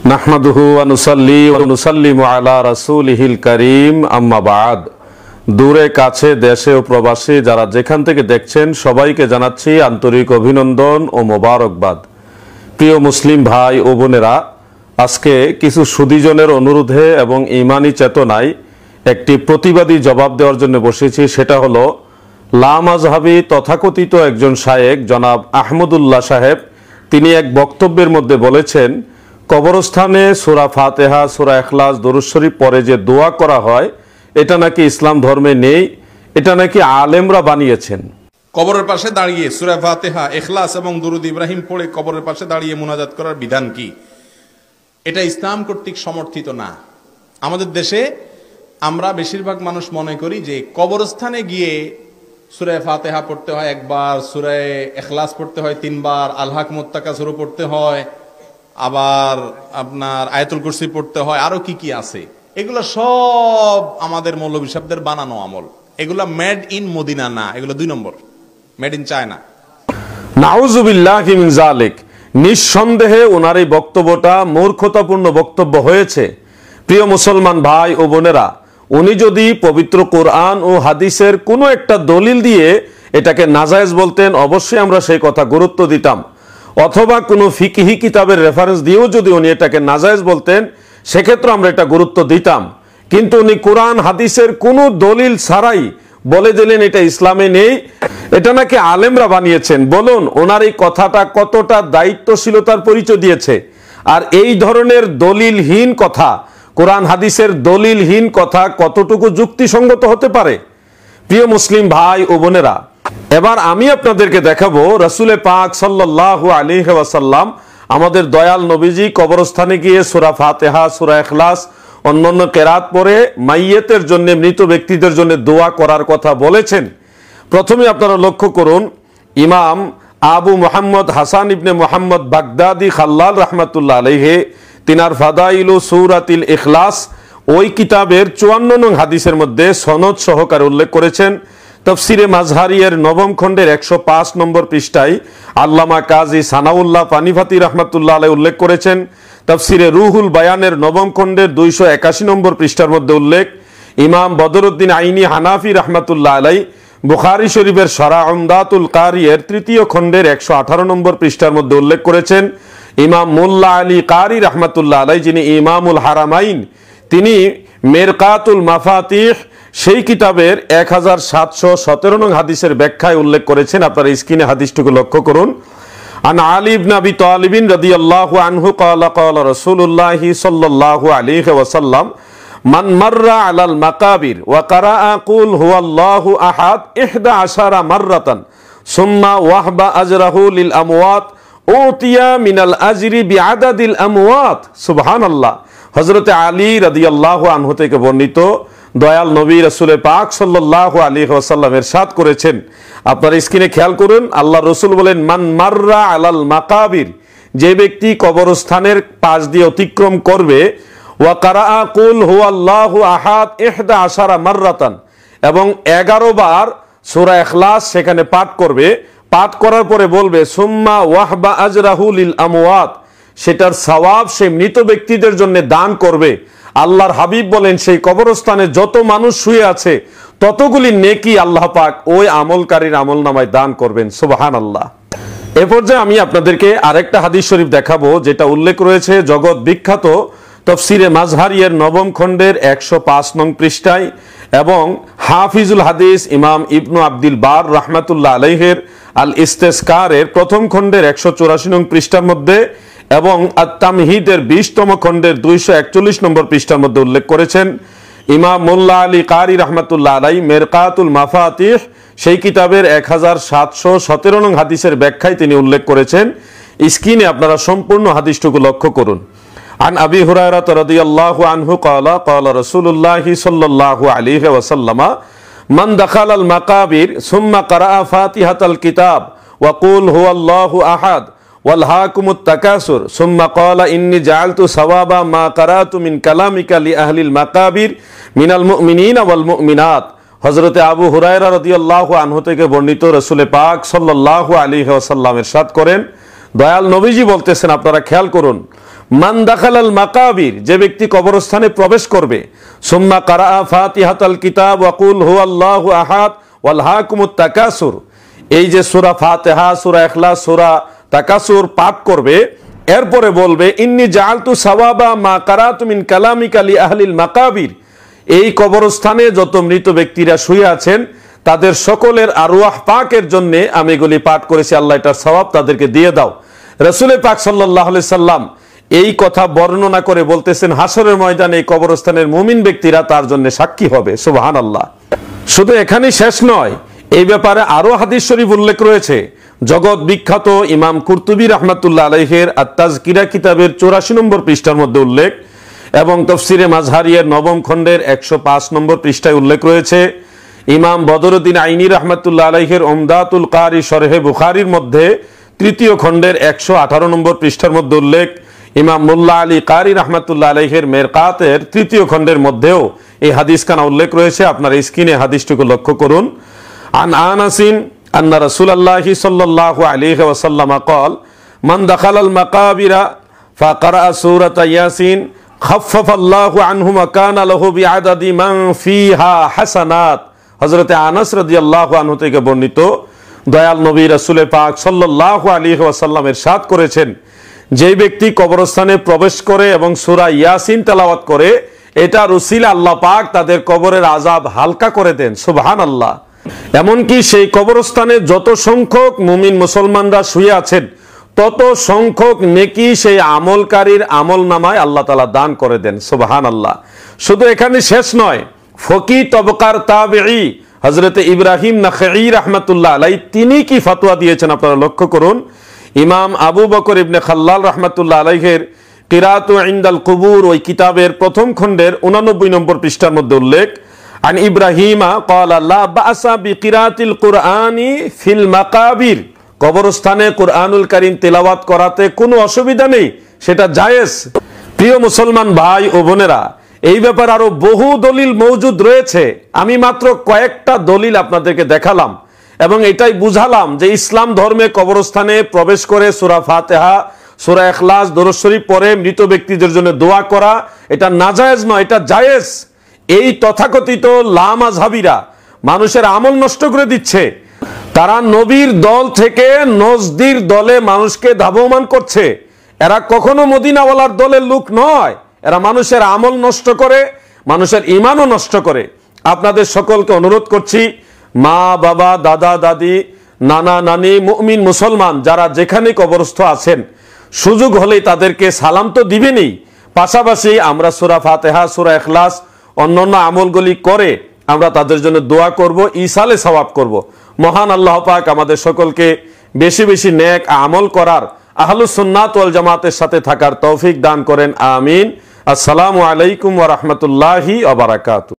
নাহমাদুহু ওয়া নুসাল্লি ওয়া নুসাল্লিমু আলা রাসূলিহিল কারীম আম্মা বা'দ। দূরে কাছে দেশে ও প্রবাসী যারা যেখান থেকে দেখছেন সবাইকে জানাচ্ছি আন্তরিক অভিনন্দন ও মোবারকবাদ। প্রিয় মুসলিম ভাই ও বোনেরা, আজকে কিছু সুধীজনের অনুরোধে এবং ঈমানি চেতনায় একটি প্রতিবাদী জবাব দেওয়ার জন্য বসেছি। সেটা হলো লামাযহাবী তথাকথিত একজন শায়েখ জনাব আহমদুল্লাহ সাহেব, তিনি এক বক্তব্যের মধ্যে বলেছেন কবরস্থানে সূরা ফাতিহা, সূরা ইখলাস, দরুদ শরীফ পড়ে যে দোয়া করা হয় এটা নাকি ইসলাম ধর্মে নেই, এটা নাকি আলেমরা বানিয়েছেন। কবরের পাশে দাঁড়িয়ে সূরা ফাতিহা, ইখলাস এবং দুরুদ ইব্রাহিম পড়ে কবরের পাশে দাঁড়িয়ে মুনাজাত করার বিধান কি? এটা ইসলাম কর্তৃক সমর্থিত না। আমাদের দেশে আমরা বেশিরভাগ মানুষ মনে করি যে কবরস্থানে গিয়ে সূরা ফাতিহা পড়তে হয় একবার, সূরা ইখলাস পড়তে হয় 3 বার, আল-হাকমুত তাকাসুর পড়তে হয়, আবার আপনার আয়াতুল কুরসি পড়তে হয়, আরো কি কি আছে। এগুলো সব আমাদের মৌলভী সাহেবদের বানানো আমল। এগুলো মেড ইন মদিনা না, এগুলো 2 নম্বর, মেড ইন চায়না। নাউযুবিল্লাহি মিন যালিক। নিঃসন্দেহে ওনার এই বক্তব্যটা মূর্খতাপূর্ণ বক্তব্য হয়েছে। প্রিয় মুসলমান ভাই ও বোনেরা, উনি যদি পবিত্র কোরআন ও হাদিসের কোনো একটা দলিল দিয়ে এটাকে নাজায়েজ বলতেন, অবশ্যই আমরা সেই কথা গুরুত্ব দিতাম। অথবা কোনো ফিকহি কিতাবের রেফারেন্স দিয়েও যদি উনি এটাকে নাজায়েজ বলতেন, সেক্ষেত্রে আমরা এটা গুরুত্ব দিতাম। কিন্তু উনি কোরআন হাদিসের কোনো দলিল ছাড়াই বলে দিলেন এটা ইসলামে নেই, এটা নাকি আলেমরা বানিয়েছেন। বলুন ওনার এই কথাটা কতটা দায়িত্বশীলতার পরিচয় দিয়েছে। আর এই ধরনের দলিলহীন কথা, কোরআন হাদিসের দলিলহীন কথা কতটুকু যুক্তিসঙ্গত হতে পারে? প্রিয় মুসলিম ভাই ও বোনেরা, এবার আমি আপনাদেরকে দেখাবো রাসূলে পাক সাল্লাল্লাহু আলাইহি ওয়াসাল্লাম আমাদের দয়াল নবীজি কবরস্থানে গিয়ে সূরা ফাতিহা, সূরা ইখলাস, অন্যান্য কেরাত পড়ে মাইয়েতের জন্য, মৃত ব্যক্তিদের জন্য দোয়া করার কথা বলেছেন। প্রথমে আপনারা লক্ষ্য করুন, ইমাম আবু মুহাম্মদ হাসান ইবনে মুহাম্মদ বাগদাদি খাল্লাল রাহমাতুল্লাহ আলাইহি তিনার ফাদাইলু সূরাতিল ইখলাস ওই কিতাবের 54 নং হাদিসের মধ্যে সনদ সহকারে উল্লেখ করেছেন। তাফসিরে মাজহারিয়ের 9ম খণ্ডের 105 নম্বর পৃষ্ঠায় আল্লামা কাজী সানাউল্লাহ পানিফাতি রাহমাতুল্লাহ আলাইহি উল্লেখ করেছেন। তাফসিরে রুহুল বায়ানের 9ম খণ্ডের 281 নম্বর পৃষ্ঠার মধ্যে উল্লেখ। ইমাম বদরুদ্দিন আইনি হানাফি রাহমাতুল্লাহ আলাইহি বুখারী শরীফের শরহ উমদাতুল কারিয়ের 3য় খণ্ডের 118 নম্বর পৃষ্ঠার মধ্যে উল্লেখ করেছেন। ইমাম মোল্লা আলী কারি রাহমাতুল্লাহ আলাইহি, যিনি ইমামুল হারামাইন, তিনি মিরকাতুল মাফাতিহ সেই কিতাবের 1717 নং হাদিসের ব্যাখ্যায় উল্লেখ করেছেন। আপনারা স্ক্রিনে হাদিসটুকু লক্ষ্য করুন। আন আলী ইবনে আবি তালিব রাদিয়াল্লাহু আনহু ক্বালা ক্বালা রাসূলুল্লাহ সাল্লাল্লাহু আলাইহি ওয়াসাল্লাম মান মাররা আলাল মাকাবির ওয়া কারাআ কুল হুয়াল্লাহু আহাদ 11 মাররাতান সুম্মা ওয়াহবা আজরাহু লিল আমওয়াত উতিয়া মিনাল আজরি বিআদাদিল আমওয়াত। সুবহানাল্লাহ। হযরতে আলী রাদিয়াল্লাহু আনহু থেকে বর্ণিত, দয়াল নবী রাসূলে পাক সাল্লাল্লাহু আলাইহি ওয়াসাল্লাম ইরশাদ করেছেন, আপনারা স্ক্রিনে খেয়াল করুন, আল্লাহ রাসূল বলেন মান মাররা আলাল মাকাবির, যে ব্যক্তি কবরস্থানের পাশ দিয়ে অতিক্রম করবে, ওয়া কারাআ কুল হুয়াল্লাহু আহাদ 11 মাররাতান, এবং 11 বার সূরা ইখলাস সেখানে পাঠ করবে, পাঠ করার পরে বলবে সুম্মা ওয়াহবা আজরাহু লিল আমওয়াত, সেটার সওয়াব সে মৃত ব্যক্তিদের জন্য দান করবে। আল্লাহর হাবিব বলেন সেই কবরস্থানে যত মানুষ শুয়ে আছে ততগুলি নেকি আল্লাহ পাক ওই আমলকারীর আমলনামায় দান করবেন। সুবহানাল্লাহ। এ পর্যায়ে আমি আপনাদেরকে আরেকটা হাদিস শরীফ দেখাবো, যেটা উল্লেখ রয়েছে জগৎ বিখ্যাত তাফসিরে মাজহারিয়ের 9ম খণ্ডের 105 নং পৃষ্ঠায় এবং হাফিজুল হাদিস ইমাম ইবনু আব্দুল বার রাহমাতুল্লাহ আলাইহির আল ইস্তেসকারের 1ম খণ্ডের 184 নং পৃষ্ঠার মধ্যে এবং আত-তামহিদের 20তম খণ্ডের 241 নম্বর পৃষ্ঠার মধ্যে উল্লেখ করেছেন। ইমাম মোল্লা আলী কারি রাহমাতুল্লাহ আলাইহি মিরকাতুল মাফাতিহ সেই কিতাবের 1717 নং হাদিসের ব্যাখ্যায় তিনি উল্লেখ করেছেন। স্ক্রিনে আপনারা সম্পূর্ণ হাদিসটুকু লক্ষ্য করুন। আন আবি হুরায়রা রাদিয়াল্লাহু আনহু ক্বালা ক্বালা রাসূলুল্লাহ সাল্লাল্লাহু আলাইহি ওয়াসাল্লাম মান দাখালাল মাকাবির সুম্মা কারাআ ফাতিহাতাল কিতাব ওয়া কুল হুয়াল্লাহু আহাদ ওয়ালহাকুমুত তাকাসুর সুম্মা ক্বালা ইন্নী জাআলতু সাওয়াবা মা কারাতু মিন কালামিকা লি আহলিল মাকাবির মিনাল মুমিনিনা ওয়াল মুমিনাত। হযরতে আবু হুরায়রা রাদিয়াল্লাহু আনহু থেকে বর্ণিত, রাসূল পাক সাল্লাল্লাহু আলাইহি ওয়াসাল্লাম ইরশাদ করেন, দয়াল নবীজি বলতেছেন, আপনারা খেয়াল করুন, মান দাখালাল মাকাবির, যে ব্যক্তি কবরস্থানে প্রবেশ করবে, সুম্মা কারা ফাতিহাতাল কিতাব ওয়া কুল হুয়াল্লাহু আহাদ ওয়াল হাকুমুত তাকাসুর, এই যে সূরা ফাতিহা, সূরা ইখলাস, সূরা তাকাসুর পাঠ করবে, এরপরে বলবে ইন্নী জাআলতু সাওয়াবা মা কারাতু মিন কালামিকা লি আহলিল মাকাবির, এই কবরস্থানে যত মৃত ব্যক্তিরা শুয়ে আছেন তাদের সকলের আরওয়াহ পাকের জন্য আমি এগুলি পাঠ করেছি, আল্লাহ এটার সওয়াব তাদেরকে দিয়ে দাও। রাসূল পাক সাল্লাল্লাহু আলাইহি সাল্লাম এই কথা বর্ণনা করে বলতেছেন হাসরের ময়দানে এই কবরস্থানের মুমিন ব্যক্তিরা তার জন্য সাক্ষী হবে। সুবহানাল্লাহ। শুধু এখানেই শেষ নয়, এই ব্যাপারে আরো হাদিস শরীফ উল্লেখ রয়েছে। জগৎ বিখ্যাত ইমাম কুরতুবী রাহমাতুল্লাহ আলাইহির আত-তাযকিরা কিতাবের 84 নম্বর পৃষ্ঠার মধ্যে উল্লেখ, এবং তফসিরে মাযহারিয়ের 9ম খণ্ডের 105 নম্বর পৃষ্ঠায় উল্লেখ রয়েছে। ইমাম বদরুদ্দিন আইনি রাহমাতুল্লাহ আলাইহির উমদাতুল কারি শরহে বুখারীর মধ্যে 3য় খণ্ডের 118 নম্বর পৃষ্ঠার মধ্যে উল্লেখ। ইমাম মুল্লা আলী কারি রাহমাতুল্লাহ আলাইহির মেরকাতের 3য় খণ্ডের মধ্যেও এই হাদিসখানা উল্লেখ রয়েছে। আপনার স্ক্রিনে হাদিসটুকু লক্ষ্য করুন। আন আনাসিন আন্না রাসূলুল্লাহি সাল্লাল্লাহু আলাইহি ওয়াসাল্লাম قال মান দাখালাল মাকাবিরা ফাকারা সূরাতা ইয়াসিন খাফফাল্লাহু আনহু ওয়া কানা লাহু বিআদাদি মান ফিহা হাসানাত। হযরতে আনাস রাদিয়াল্লাহু আনহু থেকে বর্ণিত, দয়াল নবী রাসূল পাক সাল্লাল্লাহু আলাইহি ওয়াসাল্লাম ইরশাদ করেছেন, যে ব্যক্তি কবরস্থানে প্রবেশ করে এবং সূরা ইয়াসিন তেলাওয়াত করে, এটার উসিলা আল্লাহ পাক তাদের কবরের আযাব হালকা করে দেন। সুবহানাল্লাহ। এমনকি সেই কবরস্থানে যত সংখ্যক মুমিন মুসলমানরা শুয়ে আছেন তত সংখ্যক নেকি সেই আমলকারীর আমল নামায় আল্লাহ তাআলা দান করে দেন। সুবহানাল্লাহ। শুধু এখানে শেষ নয়, ফকি তবকার তাবেঈ হযরতে ইব্রাহিম নাখঈ রাহমাতুল্লাহ আলাইহি তিনি কি ফতোয়া দিয়েছেন আপনারা লক্ষ্য করুন। ইমাম আবু বকর ইবনে খাল্লাল রাহমাতুল্লাহ আলাইহির কিরাতু ইনদাল কুবুর ওই কিতাবের 1ম খণ্ডের 89 নম্বর পৃষ্ঠার মধ্যে উল্লেখ, আন ইব্রাহিমা ক্বালা লা বাসা বিকিরাতিল কুরআনি ফিল মাকাবির, কবরস্থানে কুরআনুল কারীম তেলাওয়াত করাতে কোনো অসুবিধা নেই, সেটা জায়েজ। প্রিয় মুসলমান ভাই ও বোনেরা, এই ব্যাপারে আরো বহু দলিল মওজুদ রয়েছে। আমি মাত্র কয়েকটা দলিল আপনাদেরকে দেখালাম এবং এটাই বুঝালাম যে ইসলাম ধর্মে কবরস্থানে প্রবেশ করে সূরা ফাতিহা, সূরা ইখলাস, দরুদ শরীফ পড়ে মৃত ব্যক্তিদের জন্য দোয়া করা এটা নাজায়েজ নয়, এটা জায়েজ। এই তথাকথিত লামাযহাবীরা মানুষের আমল নষ্ট করে দিচ্ছে। তারা নবীর দল থেকে নজদির দলে মানুষকে ধাবমান করছে। এরা কখনো মদিনাওয়ালার দলের লোক নয়, এরা মানুষের আমল নষ্ট করে, মানুষের ঈমানও নষ্ট করে। আপনাদের সকলকে অনুরোধ করছি, মা বাবা, দাদা দাদি, নানা নানি, মুমিন মুসলমান যারা যেখানে কবরস্থ আছেন, সুযোগ হলেই তাদেরকে সালাম তো দিবেনই, পাশাপাশি আমরা সূরা ফাতিহা, সূরা ইখলাস, অন্যান্য আমলগুলি করে আমরা তাদের জন্য দোয়া করব, ইসালে সওয়াব করব। মহান আল্লাহ পাক আমাদের সকলকে বেশি বেশি নেক আমল করার, আহলুস সুন্নাত ওয়াল জামাতের সাথে থাকার তৌফিক দান করেন। আমিন। আসসালামু আলাইকুম ওয়া রাহমাতুল্লাহি ওয়া বারাকাতুহু।